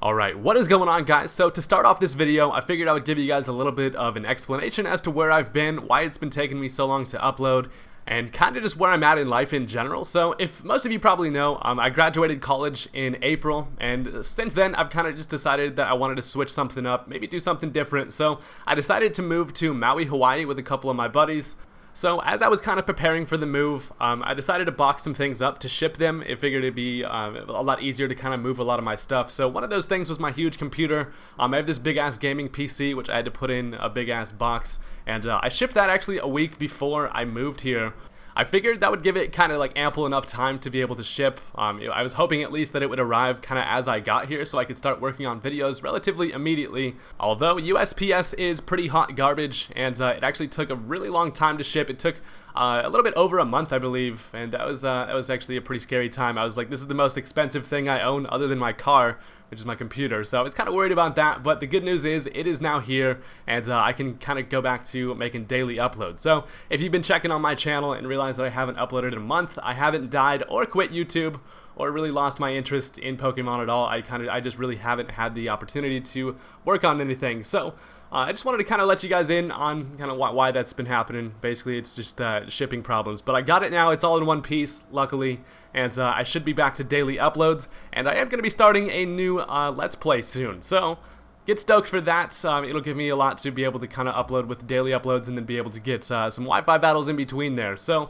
Alright, what is going on, guys? So to start off this video, I figured I would give you guys a little bit of an explanation as to where I've been, why it's been taking me so long to upload, and kind of just where I'm at in life in general. So if most of you probably know, I graduated college in April, and since then I've kind of just decided that I wanted to switch something up, maybe do something different. So I decided to move to Maui, Hawaii with a couple of my buddies. So as I was kind of preparing for the move, I decided to box some things up to ship them. I figured it'd be a lot easier to kind of move a lot of my stuff. So one of those things was my huge computer. I have this big ass gaming PC, which I had to put in a big ass box, and I shipped that actually a week before I moved here. I figured that would give it kind of like ample enough time to be able to ship. I was hoping at least that it would arrive kind of as I got here so I could start working on videos relatively immediately. Although USPS is pretty hot garbage, and it actually took a really long time to ship. It took a little bit over a month, I believe, and that was actually a pretty scary time. I was like, this is the most expensive thing I own other than my car, which is my computer. So I was kind of worried about that, but the good news is it is now here, and I can kind of go back to making daily uploads. So if you've been checking on my channel and realized that I haven't uploaded in a month, I haven't died or quit YouTube or really lost my interest in Pokemon at all. I just really haven't had the opportunity to work on anything. So I just wanted to kind of let you guys in on kind of why that's been happening. Basically, it's just shipping problems. But I got it now. It's all in one piece, luckily. And I should be back to daily uploads. And I am going to be starting a new Let's Play soon. So get stoked for that. It'll give me a lot to be able to kind of upload with daily uploads and then be able to get some Wi-Fi battles in between there. So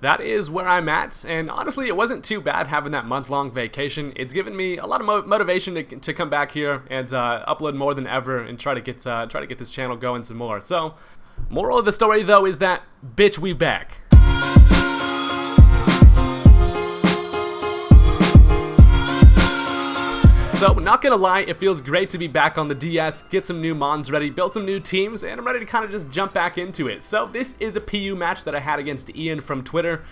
that is where I'm at, and honestly, it wasn't too bad having that month-long vacation. It's given me a lot of motivation to come back here and upload more than ever and try to get this channel going some more. So, moral of the story though is that, bitch, we back. So, not gonna lie, it feels great to be back on the DS, get some new mons ready, build some new teams, and I'm ready to kind of just jump back into it. So, this is a PU match that I had against Ian from Twitter.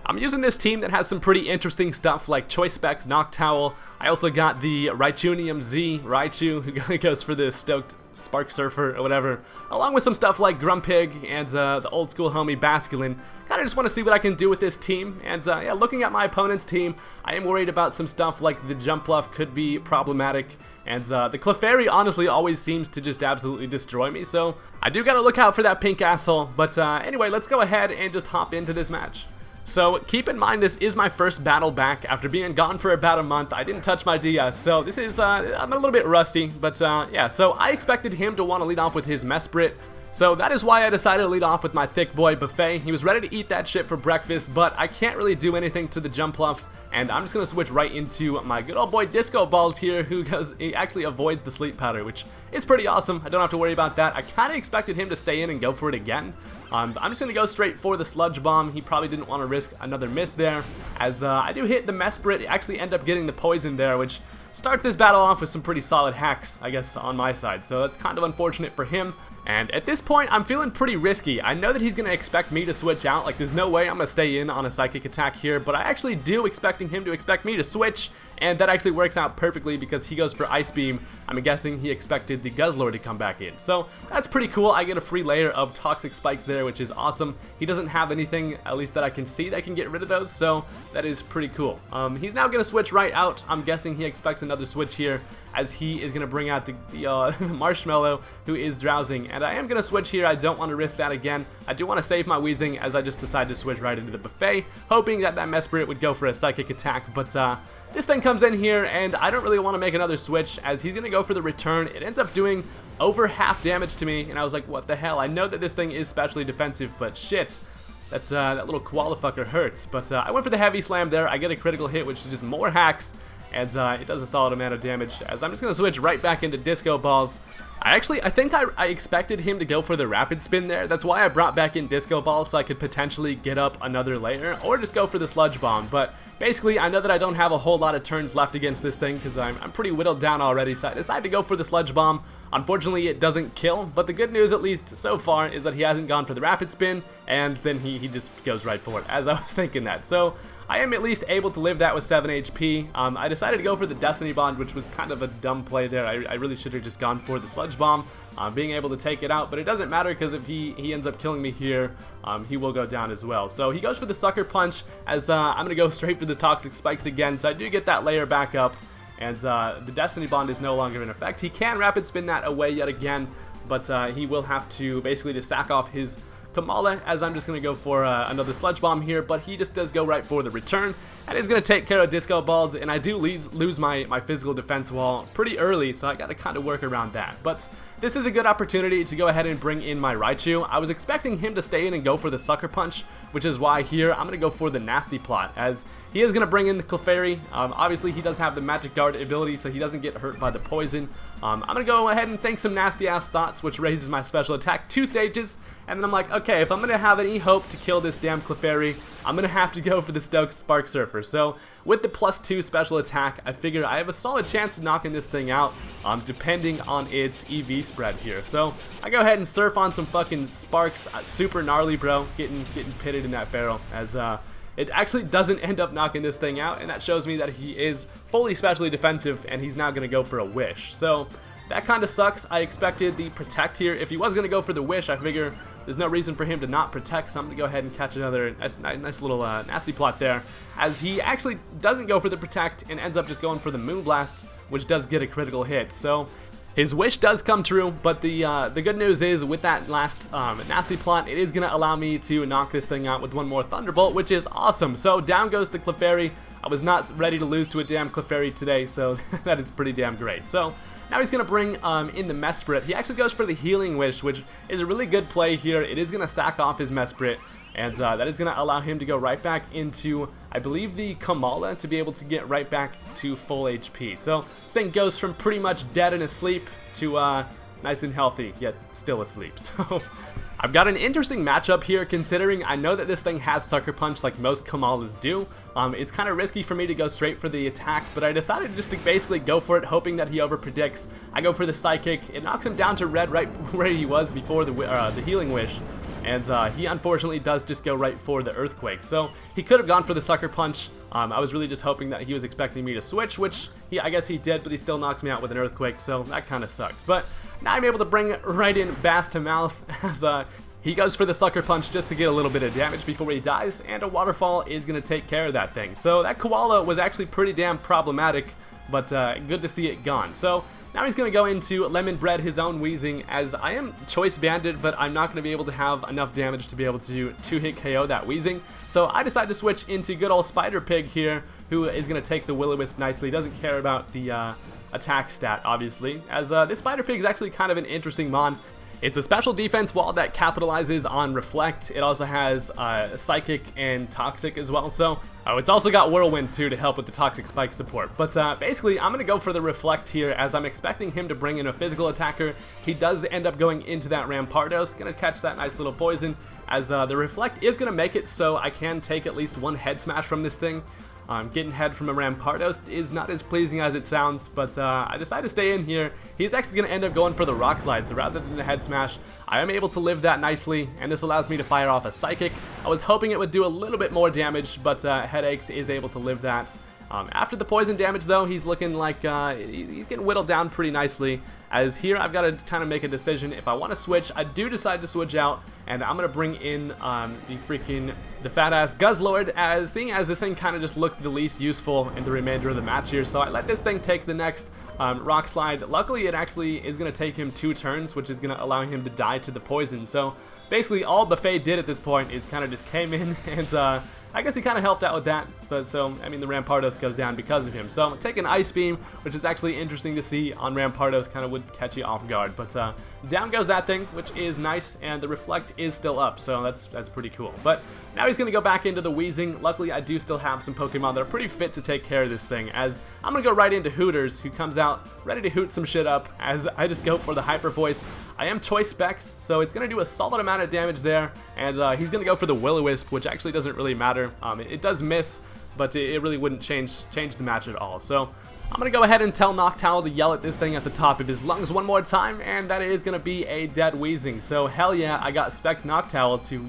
I'm using this team that has some pretty interesting stuff like Choice Specs, Noctowl. I also got the Raichunium Z, Raichu, who goes for the Stoked Spark Surfer or whatever, along with some stuff like Grumpig and the old school homie Basculin. Kinda just want to see what I can do with this team, and yeah, looking at my opponent's team, I am worried about some stuff like the Jumpluff could be problematic, and the Clefairy honestly always seems to just absolutely destroy me, so I do gotta look out for that pink asshole. But anyway, let's go ahead and just hop into this match. So keep in mind, this is my first battle back after being gone for about a month. I didn't touch my DS, so this is I'm a little bit rusty, but yeah. So I expected him to want to lead off with his Mesprit, so that is why I decided to lead off with my Thick Boy Buffet. He was ready to eat that shit for breakfast, but I can't really do anything to the Jumpluff, and I'm just gonna switch right into my good old boy Disco Balls here, he actually avoids the Sleep Powder, which is pretty awesome. I don't have to worry about that. I kind of expected him to stay in and go for it again. I'm just gonna go straight for the Sludge Bomb. He probably didn't want to risk another miss there, as I do hit the Mesprit, actually end up getting the poison there, which starts this battle off with some pretty solid hacks, I guess, on my side. So that's kind of unfortunate for him. And at this point, I'm feeling pretty risky. I know that he's going to expect me to switch out. Like, there's no way I'm going to stay in on a Psychic Attack here, but I actually do expecting him to expect me to switch, and that actually works out perfectly because he goes for Ice Beam. I'm guessing he expected the Guzzlord to come back in. So that's pretty cool. I get a free layer of Toxic Spikes there, which is awesome. He doesn't have anything, at least that I can see, that can get rid of those, so that is pretty cool. He's now going to switch right out. I'm guessing he expects another switch here, as he is going to bring out the Marshmallow, who is drowsing. And I am going to switch here. I don't want to risk that again. I do want to save my Weezing, as I just decided to switch right into the Buffet, hoping that Mesprit would go for a Psychic Attack. But this thing comes in here, and I don't really want to make another switch, as he's going to go for the return. It ends up doing over half damage to me, and I was like, what the hell? I know that this thing is specially defensive, but shit. That little koala fucker hurts. But I went for the Heavy Slam there. I get a critical hit, which is just more hacks, and it does a solid amount of damage, as I'm just going to switch right back into Disco Balls. I think I expected him to go for the Rapid Spin there. That's why I brought back in Disco Balls, so I could potentially get up another layer, or just go for the Sludge Bomb. But basically, I know that I don't have a whole lot of turns left against this thing, because I'm pretty whittled down already, so I decided to go for the Sludge Bomb. Unfortunately, it doesn't kill, but the good news, at least so far, is that he hasn't gone for the Rapid Spin, and then he just goes right for it, as I was thinking that. So I am at least able to live that with 7 HP. I decided to go for the Destiny Bond, which was kind of a dumb play there. I really should have just gone for the Sludge Bomb, being able to take it out, but it doesn't matter, because if he ends up killing me here, he will go down as well. So he goes for the Sucker Punch, as I'm going to go straight for the Toxic Spikes again, so I do get that layer back up. and the Destiny Bond is no longer in effect. He can rapid spin that away yet again, but he will have to basically just sack off his Kamala, as I'm just going to go for another Sludge Bomb here, but he just does go right for the return, and is going to take care of Disco Balls, and I do lose my physical defense wall pretty early, so I got to kind of work around that. But this is a good opportunity to go ahead and bring in my Raichu. I was expecting him to stay in and go for the Sucker Punch, which is why here I'm going to go for the Nasty Plot, as he is going to bring in the Clefairy. Obviously, he does have the Magic Guard ability, so he doesn't get hurt by the poison. I'm going to go ahead and think some nasty-ass thoughts, which raises my special attack 2 stages, and then I'm like, okay, if I'm going to have any hope to kill this damn Clefairy, I'm going to have to go for the Stoked Spark Surfer. So, with the +2 special attack, I figure I have a solid chance of knocking this thing out, depending on its EV spread here. So, I go ahead and surf on some fucking sparks, super gnarly, bro, getting pitted in that barrel, as, it actually doesn't end up knocking this thing out, and that shows me that he is fully specially defensive, and he's now going to go for a Wish. So, that kind of sucks. I expected the Protect here. If he was going to go for the Wish, I figure there's no reason for him to not Protect, so I'm going to go ahead and catch another nice little Nasty Plot there, as he actually doesn't go for the Protect and ends up just going for the Moonblast, which does get a critical hit. So his wish does come true, but the good news is with that last Nasty Plot, it is going to allow me to knock this thing out with one more Thunderbolt, which is awesome. So down goes the Clefairy. I was not ready to lose to a damn Clefairy today, so that is pretty damn great. So now he's going to bring in the Mesprit. He actually goes for the Healing Wish, which is a really good play here. It is going to sack off his Mesprit, and that is going to allow him to go right back into, I believe, the Kamala to be able to get right back to full HP. So this thing goes from pretty much dead and asleep to nice and healthy, yet still asleep. So I've got an interesting matchup here, considering I know that this thing has Sucker Punch like most Kamalas do. It's kind of risky for me to go straight for the attack, but I decided just to basically go for it, hoping that he overpredicts. I go for the Psychic. It knocks him down to red right where he was before the Healing Wish. And he unfortunately does just go right for the Earthquake. So he could have gone for the Sucker Punch. I was really just hoping that he was expecting me to switch, which I guess he did, but he still knocks me out with an Earthquake, so that kind of sucks. But now I'm able to bring right in Bass to Mouth, as he goes for the Sucker Punch just to get a little bit of damage before he dies, and a Waterfall is going to take care of that thing. So that Koala was actually pretty damn problematic, but good to see it gone. So now he's going to go into Lemon Bread, his own Weezing, as I am Choice Banded, but I'm not going to be able to have enough damage to be able to two-hit KO that Weezing. So I decide to switch into good old Spider Pig here, who is going to take the Will-O-Wisp nicely. Doesn't care about the attack stat, obviously, as this Spider Pig is actually kind of an interesting mon. It's a special defense wall that capitalizes on Reflect. It also has Psychic and Toxic as well. So it's also got Whirlwind too to help with the Toxic Spike support. But basically, I'm going to go for the Reflect here, as I'm expecting him to bring in a physical attacker. He does end up going into that Rampardos. Going to catch that nice little poison, as the Reflect is going to make it so I can take at least one head smash from this thing. Getting head from a Rampardos is not as pleasing as it sounds, but I decided to stay in here. He's actually going to end up going for the Rock Slide, so rather than the head smash, I am able to live that nicely, and this allows me to fire off a Psychic. I was hoping it would do a little bit more damage, but Headaches is able to live that. After the poison damage, though, he's looking like he's getting whittled down pretty nicely, as here I've got to kind of make a decision. If I want to switch, I do decide to switch out, and I'm going to bring in the fat-ass Guzzlord, as seeing as this thing kind of just looked the least useful in the remainder of the match here. So I let this thing take the next Rock Slide. Luckily, it actually is going to take him 2 turns, which is going to allow him to die to the poison. So basically, all Buffet did at this point is kind of just came in and I guess he kind of helped out with that, but so, I mean, the Rampardos goes down because of him. So, take an Ice Beam, which is actually interesting to see on Rampardos, kind of would catch you off guard. But down goes that thing, which is nice, and the Reflect is still up, so that's pretty cool. But now he's going to go back into the Weezing. Luckily, I do still have some Pokemon that are pretty fit to take care of this thing, as I'm going to go right into Hooters, who comes out ready to hoot some shit up, as I just go for the Hyper Voice. I am Choice Specs, so it's going to do a solid amount of damage there, and he's going to go for the Will-O-Wisp, which actually doesn't really matter. It does miss, but it really wouldn't change the match at all. So I'm going to go ahead and tell Noctowl to yell at this thing at the top of his lungs one more time, and that is going to be a dead Weezing. So hell yeah, I got Specs Noctowl to,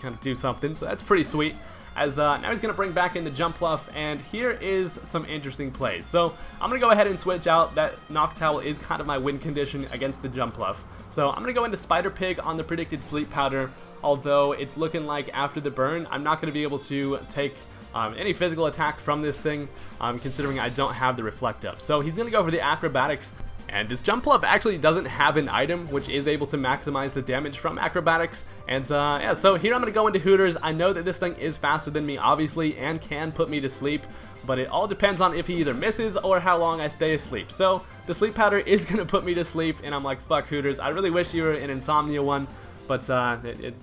kind of do something, so that's pretty sweet. As now he's going to bring back in the Jumpluff, and here is some interesting plays. So I'm going to go ahead and switch out. That Noctowl is kind of my win condition against the Jumpluff. So I'm going to go into Spider Pig on the predicted Sleep Powder, although it's looking like after the burn, I'm not going to be able to take any physical attack from this thing, considering I don't have the reflect up. So he's going to go for the acrobatics. And this jump bluff actually doesn't have an item which is able to maximize the damage from acrobatics. And yeah, so here I'm going to go into Hooters. I know that this thing is faster than me, obviously, and can put me to sleep. But it all depends on if he either misses or how long I stay asleep. So the sleep powder is going to put me to sleep, and I'm like, fuck Hooters. I really wish you were an insomnia one, but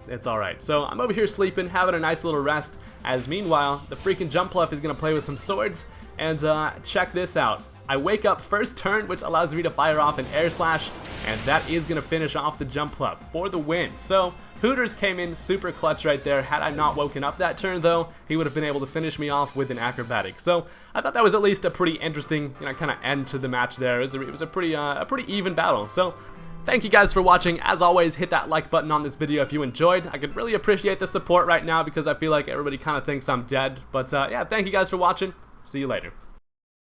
it's alright. So I'm over here sleeping, having a nice little rest, as meanwhile, the freaking jump bluff is going to play with some swords. And check this out. I wake up first turn, which allows me to fire off an air slash, and that is going to finish off the jump bluff for the win. So Hooters came in super clutch right there. Had I not woken up that turn, though, he would have been able to finish me off with an acrobatic. So I thought that was at least a pretty interesting, kind of end to the match there. It was a pretty even battle. So thank you guys for watching. As always, hit that like button on this video if you enjoyed. I could really appreciate the support right now because I feel like everybody kind of thinks I'm dead. But yeah, thank you guys for watching. See you later.